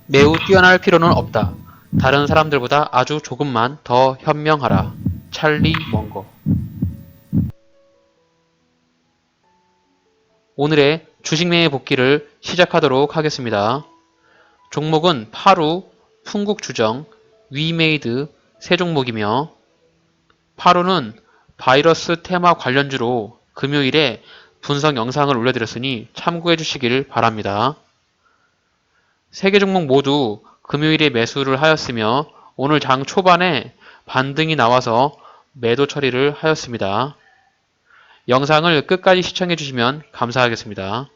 매우 뛰어날 필요는 없다. 다른 사람들보다 아주 조금만 더 현명하라. 찰리 먼거. 오늘의 주식매매 복귀를 시작하도록 하겠습니다. 종목은 파루, 풍국주정, 위메이드 세 종목이며 파루는 바이러스 테마 관련주로 금요일에 분석 영상을 올려드렸으니 참고해 주시길 바랍니다. 세 개 종목 모두 금요일에 매수를 하였으며 오늘 장 초반에 반등이 나와서 매도 처리를 하였습니다. 영상을 끝까지 시청해 주시면 감사하겠습니다.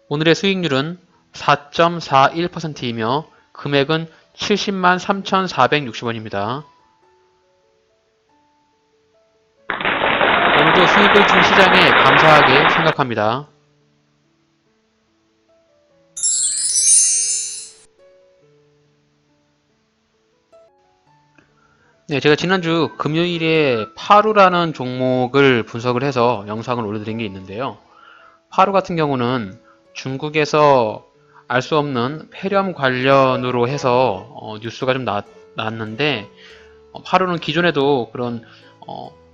오늘의 수익률은 4.41%이며 금액은 70만 3,460원입니다. 오늘도 수익을 준 시장에 감사하게 생각합니다. 네, 제가 지난주 금요일에 파루라는 종목을 분석을 해서 영상을 올려드린 게 있는데요. 파루 같은 경우는 중국에서 알 수 없는 폐렴 관련으로 해서 뉴스가 좀 났는데 파루는 기존에도 그런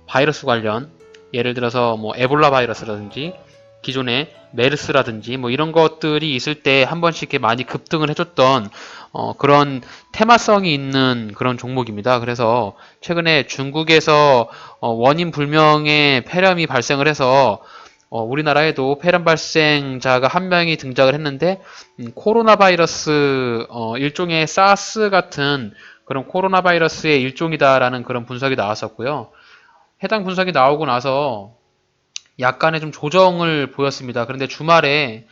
바이러스 관련 예를 들어서 뭐 에볼라 바이러스라든지 기존에 메르스라든지 뭐 이런 것들이 있을 때 한 번씩 이렇게 많이 급등을 해줬던 그런 테마성이 있는 그런 종목입니다. 그래서 최근에 중국에서 원인 불명의 폐렴이 발생을 해서 우리나라에도 폐렴 발생자가 한 명이 등장을 했는데 코로나 바이러스 일종의 사스 같은 그런 코로나 바이러스의 일종이다라는 그런 분석이 나왔었고요. 해당 분석이 나오고 나서 약간의 좀 조정을 보였습니다. 그런데 주말에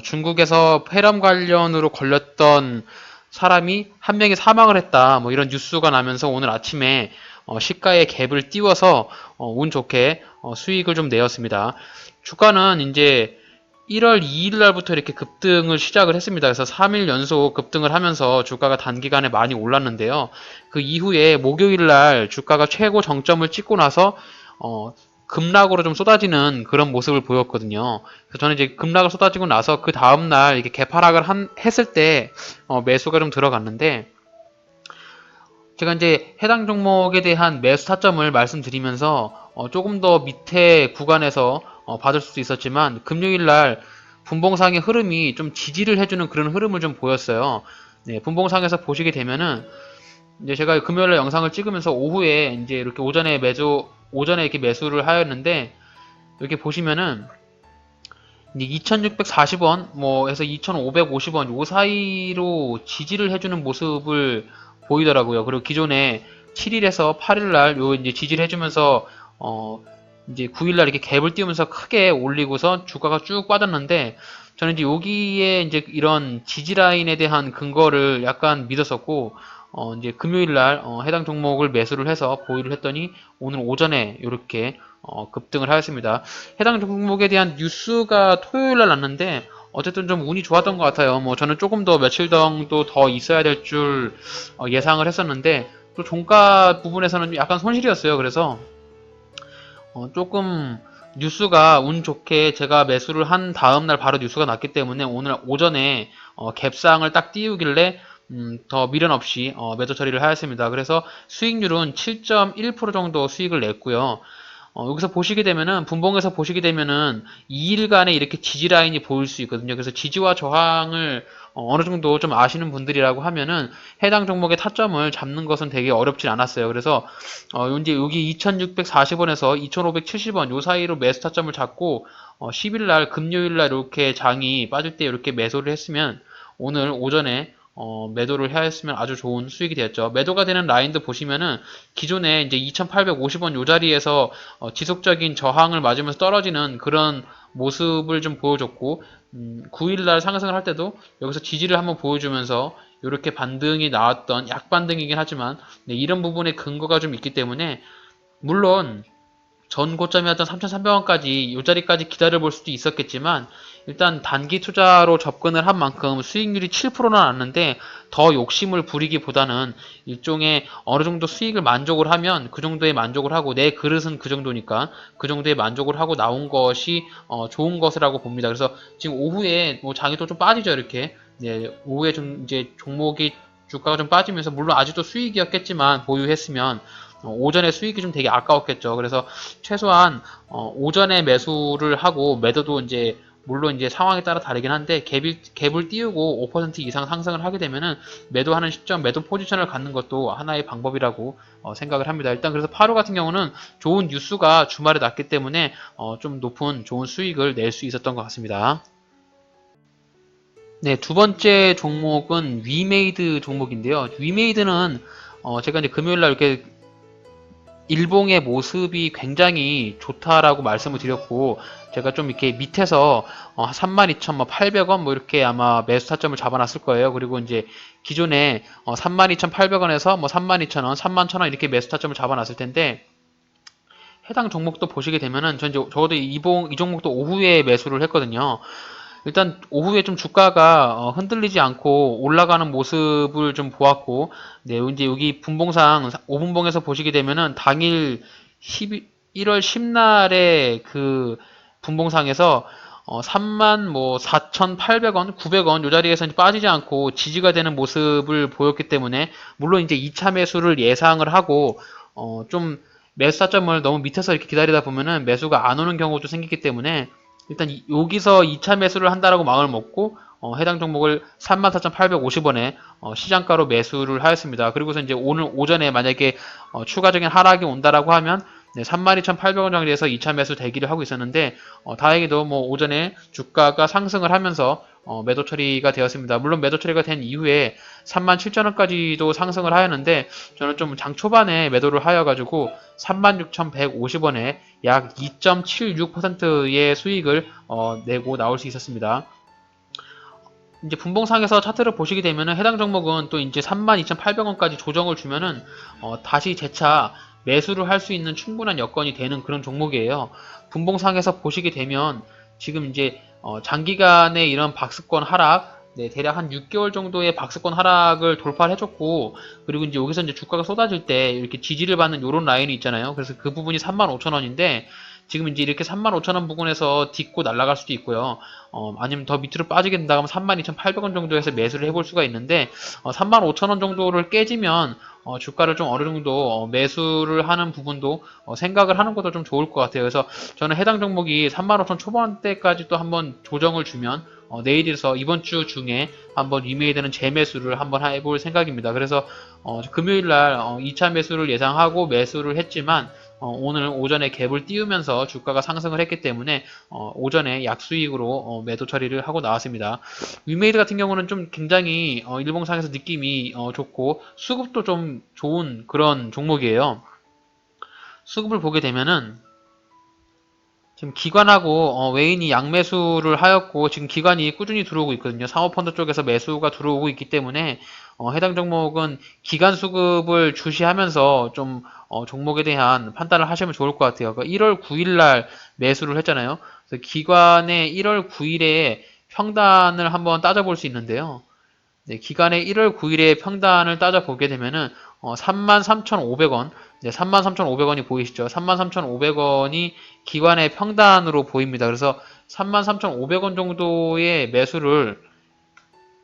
중국에서 폐렴 관련으로 걸렸던 사람이 한 명이 사망을 했다. 뭐 이런 뉴스가 나면서 오늘 아침에 시가에 갭을 띄워서 운 좋게 수익을 좀 내었습니다. 주가는 이제 1월 2일 날부터 이렇게 급등을 시작을 했습니다. 그래서 3일 연속 급등을 하면서 주가가 단기간에 많이 올랐는데요. 그 이후에 목요일 날 주가가 최고 정점을 찍고 나서 급락으로 좀 쏟아지는 그런 모습을 보였거든요. 그래서 저는 이제 급락을 쏟아지고 나서 그 다음날 이렇게 개파락을 했을 때 매수가 좀 들어갔는데 제가 이제 해당 종목에 대한 매수 타점을 말씀드리면서 조금 더 밑에 구간에서 받을 수도 있었지만 금요일 날 분봉상의 흐름이 좀 지지를 해주는 그런 흐름을 좀 보였어요. 네, 분봉상에서 보시게 되면은 이제 제가 금요일 날 영상을 찍으면서 오후에 이제 이렇게 오전에 이렇게 매수를 하였는데 이렇게 보시면은 2640원 뭐 해서 2550원 요 사이로 지지를 해주는 모습을 보이더라고요. 그리고 기존에 7일에서 8일날 요 이제 지지를 해주면서 이제 9일날 이렇게 갭을 띄우면서 크게 올리고서 주가가 쭉 빠졌는데 저는 이제 여기에 이제 이런 지지 라인에 대한 근거를 약간 믿었었고 이제 금요일날 해당 종목을 매수를 해서 보유를 했더니 오늘 오전에 이렇게 급등을 하였습니다. 해당 종목에 대한 뉴스가 토요일날 났는데 어쨌든 좀 운이 좋았던 것 같아요. 뭐 저는 조금 더 며칠 정도 더 있어야 될 줄 예상을 했었는데 또 종가 부분에서는 약간 손실이었어요. 그래서 조금 뉴스가 운 좋게 제가 매수를 한 다음날 바로 뉴스가 났기 때문에 오늘 오전에 갭상을 딱 띄우길래 더 미련 없이 매도 처리를 하였습니다. 그래서 수익률은 7.1% 정도 수익을 냈고요. 여기서 보시게 되면은 분봉에서 보시게 되면은 2일간에 이렇게 지지 라인이 보일 수 있거든요. 그래서 지지와 저항을 어느 정도 좀 아시는 분들이라고 하면은 해당 종목의 타점을 잡는 것은 되게 어렵진 않았어요. 그래서 이제 여기 2640원에서 2570원 요 사이로 매수 타점을 잡고 10일 날 금요일 날 이렇게 장이 빠질 때 이렇게 매도를 했으면 오늘 오전에 매도를 하였으면 아주 좋은 수익이 되었죠. 매도가 되는 라인도 보시면은 기존에 이제 2850원 요 자리에서 지속적인 저항을 맞으면서 떨어지는 그런 모습을 좀 보여줬고 9일날 상승을 할 때도 여기서 지지를 한번 보여주면서 이렇게 반등이 나왔던 약반등이긴 하지만 네, 이런 부분에 근거가 좀 있기 때문에 물론 전 고점이었던 3,300원까지 이 자리까지 기다려볼 수도 있었겠지만 일단 단기 투자로 접근을 한 만큼 수익률이 7%는 났는데 더 욕심을 부리기보다는 일종의 어느 정도 수익을 만족을 하면 그 정도의 만족을 하고 내 그릇은 그 정도니까 그 정도의 만족을 하고 나온 것이 좋은 것이라고 봅니다. 그래서 지금 오후에 뭐 장이 또 좀 빠지죠 이렇게. 네, 오후에 좀 이제 종목이 주가가 좀 빠지면서 물론 아직도 수익이었겠지만 보유했으면 오전에 수익이 좀 되게 아까웠겠죠. 그래서 최소한 오전에 매수를 하고 매도도 이제 물론 이제 상황에 따라 다르긴 한데 갭을 띄우고 5% 이상 상승을 하게 되면은 매도하는 시점, 매도 포지션을 갖는 것도 하나의 방법이라고 생각을 합니다. 일단 그래서 파루 같은 경우는 좋은 뉴스가 주말에 났기 때문에 좀 높은 좋은 수익을 낼 수 있었던 것 같습니다. 네, 두 번째 종목은 위메이드 종목인데요. 위메이드는 제가 이제 금요일 날 이렇게 일봉의 모습이 굉장히 좋다라고 말씀을 드렸고 제가 좀 이렇게 밑에서 32,800원 뭐 이렇게 아마 매수 타점을 잡아놨을 거예요. 그리고 이제 기존에 32,800원에서 뭐 32,000원, 31,000원 이렇게 매수 타점을 잡아놨을 텐데 해당 종목도 보시게 되면은 전 이제 적어도 이 종목도 오후에 매수를 했거든요. 일단 오후에 좀 주가가 흔들리지 않고 올라가는 모습을 좀 보았고, 네, 이제 여기 분봉상 5분봉에서 보시게 되면은 당일 1월 10날에 그 분봉상에서 3만 뭐 4,800원, 900원 요 자리에서 빠지지 않고 지지가 되는 모습을 보였기 때문에 물론 이제 2차 매수를 예상을 하고 좀 매수 타점을 너무 밑에서 이렇게 기다리다 보면은 매수가 안 오는 경우도 생기기 때문에 일단 여기서 2차 매수를 한다라고 마음을 먹고 해당 종목을 34,850원에 시장가로 매수를 하였습니다. 그리고서 이제 오늘 오전에 만약에 추가적인 하락이 온다라고 하면 네, 32,800원 정도에서 2차 매수 대기를 하고 있었는데 다행히도 뭐 오전에 주가가 상승을 하면서 매도 처리가 되었습니다. 물론 매도 처리가 된 이후에 37,000원까지도 상승을 하였는데 저는 좀 장 초반에 매도를 하여가지고 36,150원에 약 2.76%의 수익을 내고 나올 수 있었습니다. 이제 분봉상에서 차트를 보시게 되면 해당 종목은 또 이제 32,800원까지 조정을 주면은 다시 재차 매수를 할 수 있는 충분한 여건이 되는 그런 종목이에요. 분봉상에서 보시게 되면 지금 이제 장기간의 이런 박스권 하락, 네, 대략 한 6개월 정도의 박스권 하락을 돌파를 해줬고, 그리고 이제 여기서 이제 주가가 쏟아질 때 이렇게 지지를 받는 요런 라인이 있잖아요. 그래서 그 부분이 35,000원인데, 지금 이제 이렇게 35,000원 부근에서 딛고 날아갈 수도 있고요. 아니면 더 밑으로 빠지게 된다 하면 32,800원 정도에서 매수를 해볼 수가 있는데 35,000원 정도를 깨지면 주가를 좀 어느 정도 매수를 하는 부분도 생각을 하는 것도 좀 좋을 것 같아요. 그래서 저는 해당 종목이 35,000 초반대까지 또 한번 조정을 주면 내일에서 이번 주 중에 한번 리메이드는 재매수를 한번 해볼 생각입니다. 그래서 금요일 날 2차 매수를 예상하고 매수를 했지만 오늘 오전에 갭을 띄우면서 주가가 상승을 했기 때문에 오전에 약수익으로 매도 처리를 하고 나왔습니다. 위메이드 같은 경우는 좀 굉장히 일봉상에서 느낌이 좋고 수급도 좀 좋은 그런 종목이에요. 수급을 보게 되면은 지금 기관하고 외인이 양매수를 하였고 지금 기관이 꾸준히 들어오고 있거든요. 사모펀드 쪽에서 매수가 들어오고 있기 때문에 해당 종목은 기관 수급을 주시하면서 좀 종목에 대한 판단을 하시면 좋을 것 같아요. 그러니까 1월 9일 날 매수를 했잖아요. 그래서 기관의 1월 9일에 평단을 한번 따져볼 수 있는데요. 네, 기간의 1월 9일에 평단을 따져보게 되면은 33,500원, 네, 33,500원이 보이시죠? 33,500원이 기관의 평단으로 보입니다. 그래서 33,500원 정도의 매수를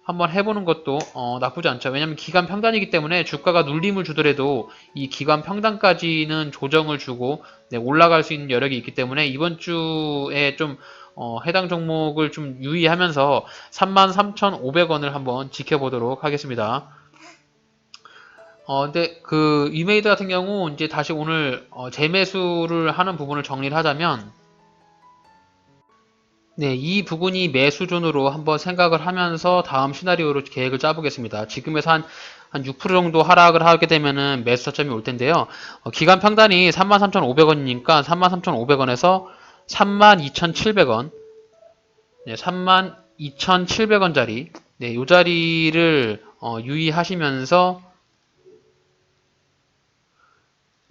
한번 해보는 것도 나쁘지 않죠. 왜냐하면 기간 평단이기 때문에 주가가 눌림을 주더라도 이 기간 평단까지는 조정을 주고 네, 올라갈 수 있는 여력이 있기 때문에 이번 주에 좀 해당 종목을 좀 유의하면서 33,500원을 한번 지켜보도록 하겠습니다. 근데 그 위메이드 같은 경우 이제 다시 오늘 재매수를 하는 부분을 정리를 하자면 네, 이 부분이 매수존으로 한번 생각을 하면서 다음 시나리오로 계획을 짜보겠습니다. 지금에서 한 6% 정도 하락을 하게 되면은 매수 타점이 올 텐데요. 기간 평단이 33,500원이니까 33,500원에서 32,700원, 네, 32,700원짜리, 네, 요 자리를 유의하시면서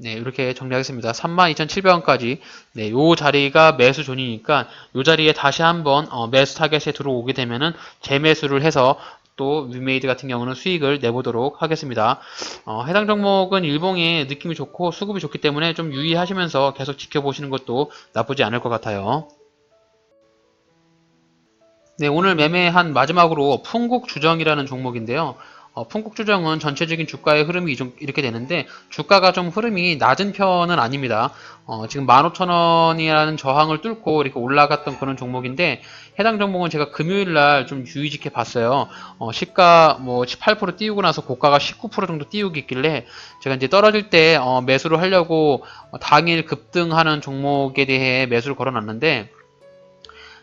네, 이렇게 정리하겠습니다. 32,700원까지. 네, 요 자리가 매수 존이니까 요 자리에 다시 한번 매수 타겟에 들어오게 되면은 재매수를 해서 또 위메이드 같은 경우는 수익을 내보도록 하겠습니다. 해당 종목은 일봉의 느낌이 좋고 수급이 좋기 때문에 좀 유의하시면서 계속 지켜보시는 것도 나쁘지 않을 것 같아요. 네, 오늘 매매한 마지막으로 풍국주정이라는 종목인데요. 풍국주정은 전체적인 주가의 흐름이 이렇게 되는데 주가가 좀 흐름이 낮은 편은 아닙니다. 지금 15,000원이라는 저항을 뚫고 이렇게 올라갔던 그런 종목인데 해당 종목은 제가 금요일 날 좀 유의 깊게 봤어요. 시가 뭐 18% 띄우고 나서 고가가 19% 정도 띄우고 있길래 제가 이제 떨어질 때 매수를 하려고 당일 급등하는 종목에 대해 매수를 걸어놨는데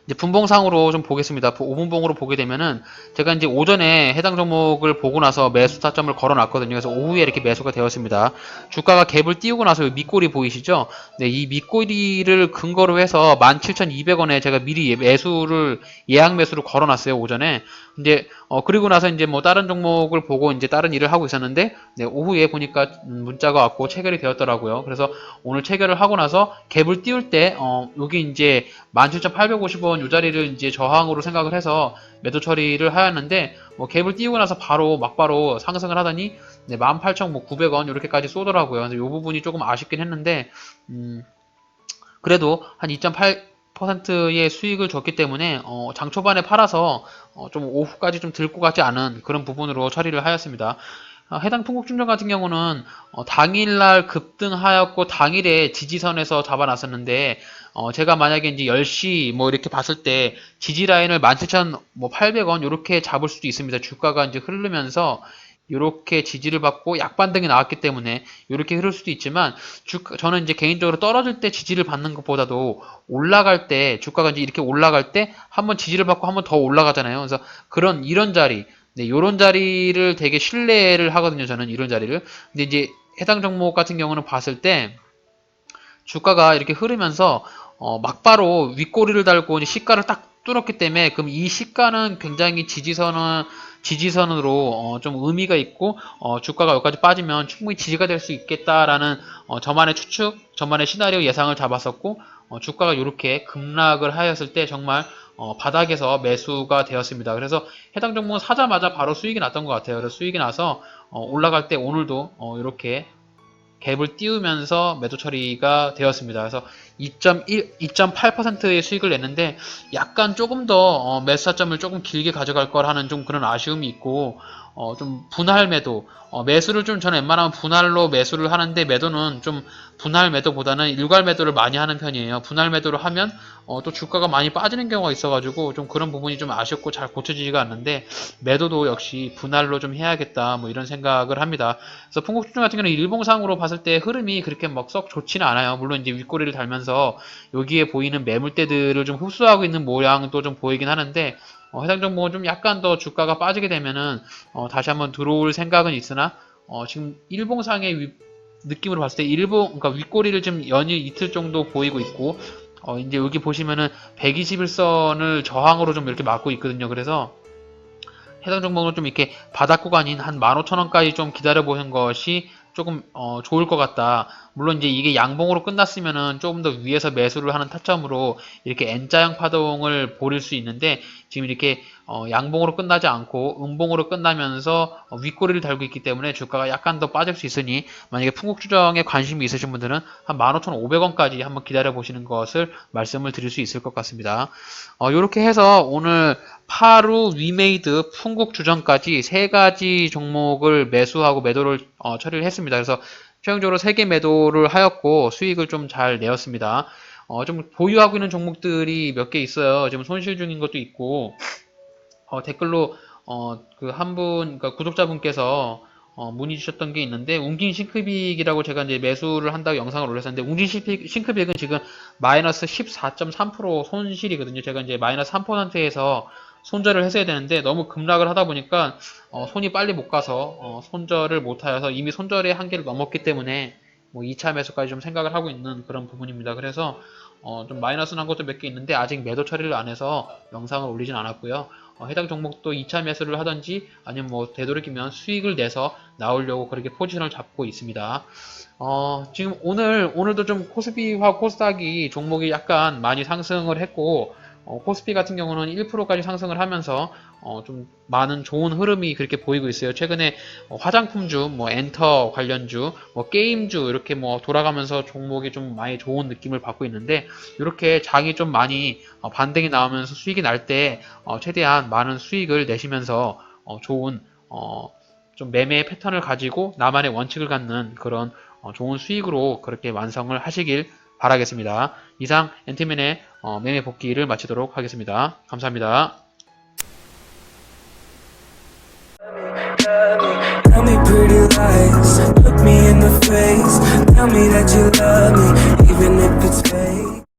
이제 분봉상으로 좀 보겠습니다. 5분봉으로 보게 되면은 제가 이제 오전에 해당 종목을 보고 나서 매수 타점을 걸어놨거든요. 그래서 오후에 이렇게 매수가 되었습니다. 주가가 갭을 띄우고 나서 밑꼬리 보이시죠? 네, 이 밑꼬리를 근거로 해서 17,200원에 제가 미리 매수를 예약 매수를 걸어놨어요. 오전에. 이제 그리고 나서 이제 뭐 다른 종목을 보고 이제 다른 일을 하고 있었는데 네, 오후에 보니까 문자가 왔고 체결이 되었더라고요. 그래서 오늘 체결을 하고 나서 갭을 띄울 때 여기 이제 17,850원 요 자리를 이제 저항으로 생각을 해서 매도 처리를 하였는데 뭐 갭을 띄우고 나서 바로 막바로 상승을 하더니 네, 18,900원 이렇게까지 쏘더라고요. 그래서 요 부분이 조금 아쉽긴 했는데 그래도 한 2.8%의 수익을 줬기 때문에 장 초반에 팔아서 좀 오후까지 좀 들고 가지 않은 그런 부분으로 처리를 하였습니다. 해당 풍국중전 같은 경우는 당일날 급등하였고 당일에 지지선에서 잡아놨었는데 제가 만약에 이제 10시 뭐 이렇게 봤을 때 지지 라인을 17,800원 이렇게 잡을 수도 있습니다. 주가가 이제 흐르면서 이렇게 지지를 받고 약반등이 나왔기 때문에 이렇게 흐를 수도 있지만 저는 이제 개인적으로 떨어질 때 지지를 받는 것보다도 올라갈 때 주가가 이제 이렇게 올라갈 때 한번 지지를 받고 한번 더 올라가잖아요. 그래서 이런 자리 네, 요런 자리를 되게 신뢰를 하거든요. 저는 이런 자리를. 근데 이제 해당 종목 같은 경우는 봤을 때 주가가 이렇게 흐르면서 막바로 윗꼬리를 달고 이제 시가를 딱 뚫었기 때문에 그럼 이 시가는 굉장히 지지선으로 좀 의미가 있고 주가가 여기까지 빠지면 충분히 지지가 될 수 있겠다라는 저만의 추측, 저만의 시나리오 예상을 잡았었고 주가가 이렇게 급락을 하였을 때 정말 바닥에서 매수가 되었습니다. 그래서 해당 종목은 사자마자 바로 수익이 났던 것 같아요. 그래서 수익이 나서 올라갈 때 오늘도 이렇게 갭을 띄우면서 매도 처리가 되었습니다. 그래서 2.8%의 수익을 냈는데 약간 조금 더 매수 타점을 조금 길게 가져갈 걸 하는 좀 그런 아쉬움이 있고 좀 분할 매도 매수를 좀 저는 웬만하면 분할로 매수를 하는데 매도는 좀 분할 매도보다는 일괄 매도를 많이 하는 편이에요. 분할 매도를 하면 또 주가가 많이 빠지는 경우가 있어가지고 좀 그런 부분이 좀 아쉽고 잘 고쳐지지가 않는데 매도도 역시 분할로 좀 해야겠다 뭐 이런 생각을 합니다. 그래서 풍국주중 같은 경우는 일봉상으로 봤을 때 흐름이 그렇게 막 썩 좋지는 않아요. 물론 이제 윗꼬리를 달면서 여기에 보이는 매물대들을 좀 흡수하고 있는 모양도 좀 보이긴 하는데 해당 종목은 좀 약간 더 주가가 빠지게 되면은 다시 한번 들어올 생각은 있으나 지금 일봉상의 느낌으로 봤을 때 그러니까 윗꼬리를 좀 연일 이틀 정도 보이고 있고 이제 여기 보시면은 121선을 저항으로 좀 이렇게 막고 있거든요. 그래서 해당 종목은 좀 이렇게 바닥 구간인 한 15,000원까지 좀 기다려보는 것이 조금 좋을 것 같다. 물론 이제 이게 양봉으로 끝났으면은 조금 더 위에서 매수를 하는 타점으로 이렇게 N자형 파동을 보일 수 있는데 지금 이렇게 양봉으로 끝나지 않고 음봉으로 끝나면서 윗꼬리를 달고 있기 때문에 주가가 약간 더 빠질 수 있으니 만약에 풍국주정에 관심이 있으신 분들은 한 15,500원까지 한번 기다려 보시는 것을 말씀을 드릴 수 있을 것 같습니다. 이렇게 해서 오늘 파루, 위메이드, 풍국주정까지 세 가지 종목을 매수하고 매도를 처리를 했습니다. 그래서 최종적으로 3개 매도를 하였고 수익을 좀 잘 내었습니다. 좀 보유하고 있는 종목들이 몇 개 있어요. 지금 손실 중인 것도 있고 댓글로 그 한 분, 그러니까 구독자분께서 문의 주셨던 게 있는데 웅진 싱크빅이라고 제가 이제 매수를 한다고 영상을 올렸었는데 웅진 싱크빅은 지금 마이너스 14.3% 손실이거든요. 제가 이제 마이너스 3%에서 손절을 했어야 되는데 너무 급락을 하다 보니까 손이 빨리 못 가서 손절을 못 하여서 이미 손절의 한계를 넘었기 때문에 뭐 2차 매수까지 좀 생각을 하고 있는 그런 부분입니다. 그래서 좀 마이너스 난 것도 몇 개 있는데 아직 매도 처리를 안 해서 영상을 올리진 않았고요. 해당 종목도 2차 매수를 하든지 아니면 뭐 되도록이면 수익을 내서 나오려고 그렇게 포지션을 잡고 있습니다. 지금 오늘도 좀 코스피와 코스닥이 종목이 약간 많이 상승을 했고, 코스피 같은 경우는 1%까지 상승을 하면서 좀 많은 좋은 흐름이 그렇게 보이고 있어요. 최근에 화장품주, 뭐 엔터 관련주, 뭐 게임주 이렇게 뭐 돌아가면서 종목이 좀 많이 좋은 느낌을 받고 있는데, 이렇게 장이 좀 많이 반등이 나오면서 수익이 날 때 최대한 많은 수익을 내시면서 좋은 좀 매매 패턴을 가지고 나만의 원칙을 갖는 그런 좋은 수익으로 그렇게 완성을 하시길 바라겠습니다. 이상 엔티맨의 매매 복귀를 마치도록 하겠습니다. 감사합니다. Tell me pretty lies, look me in the face. Tell me that you love me, even if it's fake.